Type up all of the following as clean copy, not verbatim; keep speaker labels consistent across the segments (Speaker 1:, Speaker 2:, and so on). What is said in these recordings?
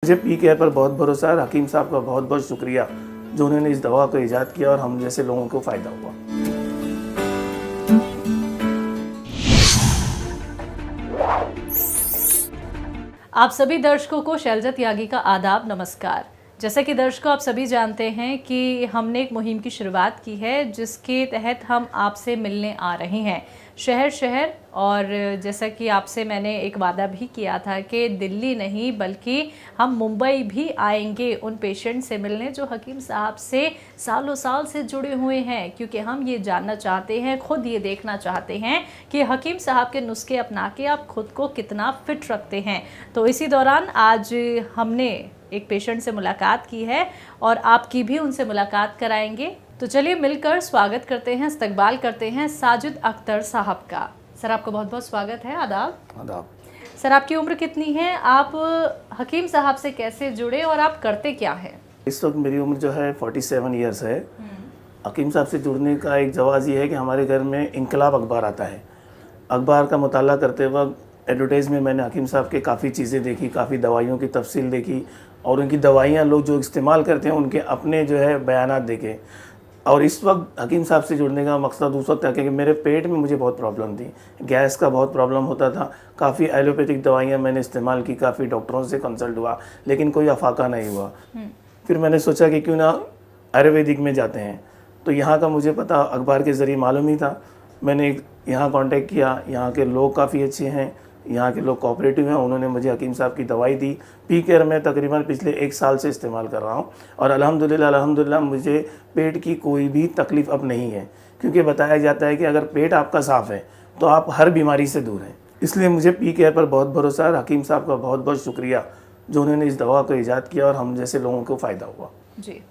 Speaker 1: मुझे P care पर बहुत भरोसा है। हकीम साहब का बहुत बहुत शुक्रिया जो उन्होंने इस दवा को ईजाद किया और हम जैसे लोगों को फ़ायदा हुआ।
Speaker 2: आप सभी दर्शकों को शैलजा त्यागी का आदाब, नमस्कार। जैसा कि दर्शकों आप सभी जानते हैं कि हमने एक मुहिम की शुरुआत की है जिसके तहत हम आपसे मिलने आ रहे हैं शहर शहर। और जैसा कि आपसे मैंने एक वादा भी किया था कि दिल्ली नहीं बल्कि हम मुंबई भी आएंगे उन पेशेंट से मिलने जो हकीम साहब से सालों साल से जुड़े हुए हैं, क्योंकि हम ये जानना चाहते हैं, खुद ये देखना चाहते हैं कि हकीम साहब के नुस्खे अपना के आप खुद को कितना फिट रखते हैं। तो इसी दौरान आज हमने एक पेशेंट से मुलाकात की है और आपकी भी उनसे मुलाकात कराएंगे। तो चलिए मिलकर स्वागत करते हैं, इस्तकबाल करते हैं साजिद अख्तर साहब का। सर आपका बहुत बहुत स्वागत है। आदाब।
Speaker 1: आदाब।
Speaker 2: सर आपकी उम्र कितनी है, आप हकीम साहब से कैसे जुड़े और आप करते क्या हैं?
Speaker 1: इस वक्त मेरी उम्र जो है 47 ईयर्स है। हकीम साहब से जुड़ने का एक जवाज़ ये है कि हमारे घर में इनकलाब अखबार आता है। अखबार का मुताला करते वक्त एडवर्टाइज में मैंने हकीम साहब के काफ़ी चीज़ें देखी, काफ़ी दवाइयों की तफसील देखी और उनकी दवाइयाँ लोग जो इस्तेमाल करते हैं उनके अपने जो है बयानात देखे। और इस वक्त हकीम साहब से जुड़ने का मकसद उस वक्त था कि मेरे पेट में मुझे बहुत प्रॉब्लम थी, गैस का बहुत प्रॉब्लम होता था। काफ़ी एलोपैथिक दवाइयाँ मैंने इस्तेमाल की, काफ़ी डॉक्टरों से कंसल्ट हुआ लेकिन कोई अफाका नहीं हुआ। फिर मैंने सोचा कि क्यों ना आयुर्वेदिक में जाते हैं। तो यहाँ का मुझे पता अखबार के ज़रिए मालूम ही था। मैंने यहाँ कांटेक्ट किया, यहाँ के लोग काफ़ी अच्छे हैं, यहाँ के लोग कोऑपरेटिव हैं। उन्होंने मुझे हकीम साहब की दवाई दी। पी केयर मैं तकरीबन पिछले 1 साल से इस्तेमाल कर रहा हूँ और अल्हम्दुलिल्लाह मुझे पेट की कोई भी तकलीफ़ अब नहीं है, क्योंकि बताया जाता है कि अगर पेट आपका साफ़ है तो आप हर बीमारी से दूर हैं। इसलिए मुझे पी केयर पर बहुत भरोसा है। हकीम साहब का बहुत बहुत शुक्रिया जो उन्होंने इस दवा को ईजाद किया और हम जैसे लोगों को फ़ायदा हुआ।
Speaker 2: जी,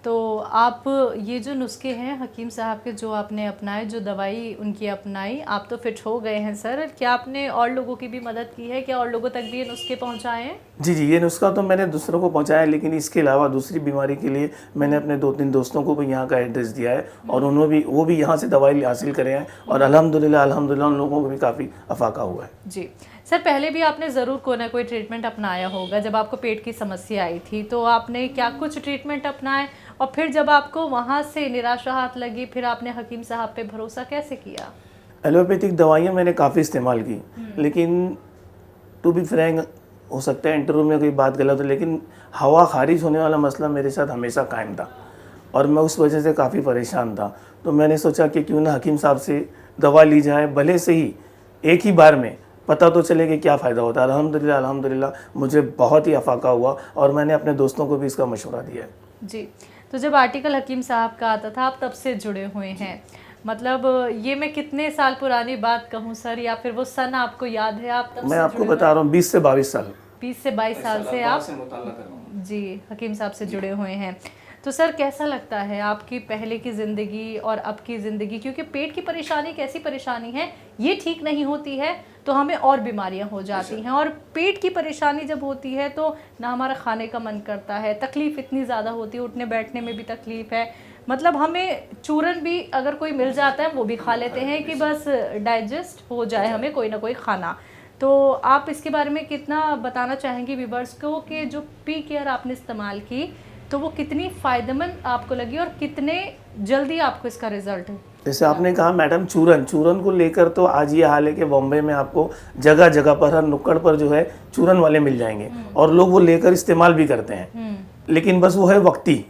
Speaker 2: तो आप ये जो नुस्खे हैं हकीम साहब के जो आपने अपनाए, जो दवाई उनकी अपनाई, आप तो फिट हो गए हैं सर। क्या आपने और लोगों की भी मदद की है? क्या और लोगों तक भी ये नुस्खे पहुंचाए हैं?
Speaker 1: जी, ये नुस्खा तो मैंने दूसरों को पहुंचाया, लेकिन इसके अलावा दूसरी बीमारी के लिए मैंने अपने 2-3 दोस्तों को भी यहाँ का एड्रेस दिया है और वो भी यहाँ से दवाई हासिल करे हैं और अल्हम्दुलिल्लाह उन लोगों को भी काफ़ी अफाका हुआ है।
Speaker 2: जी सर, पहले भी आपने ज़रूर कोई ना कोई ट्रीटमेंट अपनाया होगा। जब आपको पेट की समस्या आई थी तो आपने क्या कुछ ट्रीटमेंट अपनाए और फिर जब आपको वहाँ से निराशा हाथ लगी फिर आपने हकीम साहब पे भरोसा कैसे किया?
Speaker 1: एलोपैथिक दवाइयाँ मैंने काफ़ी इस्तेमाल की, लेकिन टू बी फ्रैंक हो सकता है इंटरव्यू में कोई बात गलत हो, लेकिन हवा खारिज होने वाला मसला मेरे साथ हमेशा कायम था और मैं उस वजह से काफ़ी परेशान था। तो मैंने सोचा कि क्यों ना हकीम साहब से दवा ली जाए, भले से ही एक ही बार में पता तो चले कि क्या फ़ायदा होता है। अल्हम्दुलिल्लाह मुझे बहुत ही अफाका हुआ और मैंने अपने दोस्तों को भी इसका मशवरा दिया है।
Speaker 2: जी, तो जब आर्टिकल हकीम साहब का आता था आप तब से जुड़े हुए हैं, मतलब ये मैं कितने साल पुरानी बात कहूँ सर, या फिर वो सन आपको याद है? आप तब
Speaker 1: मैं आपको बता रहा हूँ 20 से 22 साल
Speaker 2: 20 से 22 साल से आप जी हकीम साहब से जुड़े हुए हैं। तो सर कैसा लगता है आपकी पहले की ज़िंदगी और अब की ज़िंदगी? क्योंकि पेट की परेशानी एक ऐसी परेशानी है, ये ठीक नहीं होती है तो हमें और बीमारियां हो जाती हैं, और पेट की परेशानी जब होती है तो ना हमारा खाने का मन करता है, तकलीफ़ इतनी ज़्यादा होती है, उठने बैठने में भी तकलीफ़ है। मतलब हमें चूरन भी अगर कोई मिल जाता है वो भी खा लेते हैं कि बस डाइजेस्ट हो जाए हमें कोई ना कोई खाना। तो आप इसके बारे में कितना बताना चाहेंगे व्यूअर्स को कि जो पी केयर आपने इस्तेमाल की तो वो कितनी फ़ायदेमंद आपको लगी और कितने जल्दी आपको इसका रिजल्ट है?
Speaker 1: जैसे आपने कहा मैडम, चूरन को लेकर तो आज ये हाल है कि बॉम्बे में आपको जगह जगह पर, हर नुक्कड़ पर जो है चूरन वाले मिल जाएंगे और लोग वो लेकर इस्तेमाल भी करते हैं, लेकिन बस वो है वक्ती,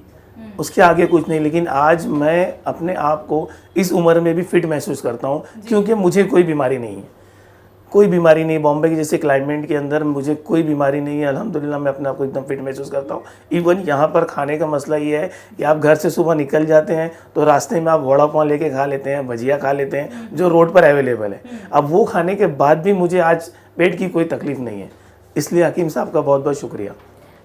Speaker 1: उसके आगे कुछ नहीं। लेकिन आज मैं अपने आप को इस उम्र में भी फिट महसूस करता हूँ क्योंकि मुझे कोई बीमारी नहीं है, कोई बीमारी नहीं। बॉम्बे के जैसे क्लाइमेट के अंदर मुझे कोई बीमारी नहीं है। अल्हम्दुलिल्लाह मैं अपने आप को एकदम फिट महसूस करता हूँ। इवन यहाँ पर खाने का मसला ये है कि आप घर से सुबह निकल जाते हैं तो रास्ते में आप वड़ा पाव लेके खा लेते हैं, भजिया खा लेते हैं जो रोड पर अवेलेबल है। अब वो खाने के बाद भी मुझे आज पेट की कोई तकलीफ नहीं है। इसलिए हकीम साहब का बहुत बहुत शुक्रिया।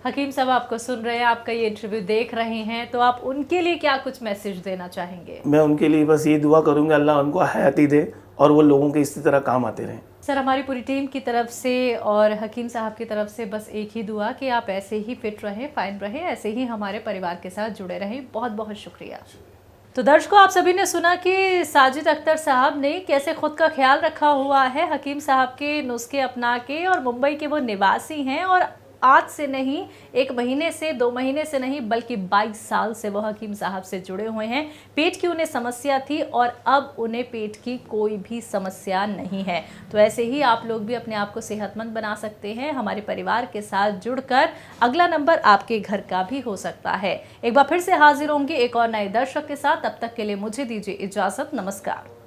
Speaker 2: हकीम साहब आपको सुन रहे हैं, आपका ये इंटरव्यू देख रहे हैं, तो आप उनके लिए क्या कुछ मैसेज देना चाहेंगे?
Speaker 1: मैं उनके लिए बस ये दुआ करूँगा अल्लाह उनको हयाती दे और वो लोगों के इसी तरह काम आते रहें।
Speaker 2: सर हमारी पूरी टीम की तरफ से और हकीम साहब की तरफ से बस एक ही दुआ कि आप ऐसे ही फिट रहें, फाइन रहें, ऐसे ही हमारे परिवार के साथ जुड़े रहें। बहुत बहुत शुक्रिया। तो दर्शकों आप सभी ने सुना कि साजिद अख्तर साहब ने कैसे खुद का ख्याल रखा हुआ है हकीम साहब के नुस्खे अपना के, और मुंबई के वो निवासी हैं और आज से नहीं, 1 महीने से, 2 महीने से नहीं, बल्कि 22 साल से वो हकीम साहब से जुड़े हुए हैं। पेट की उन्हें समस्या थी और अब उन्हें पेट की कोई भी समस्या नहीं है। तो ऐसे ही आप लोग भी अपने आप को सेहतमंद बना सकते हैं हमारे परिवार के साथ जुड़कर। अगला नंबर आपके घर का भी हो सकता है। एक बार फिर से हाजिर होंगे एक और नए दर्शक के साथ। तब तक के लिए मुझे दीजिए इजाजत। नमस्कार।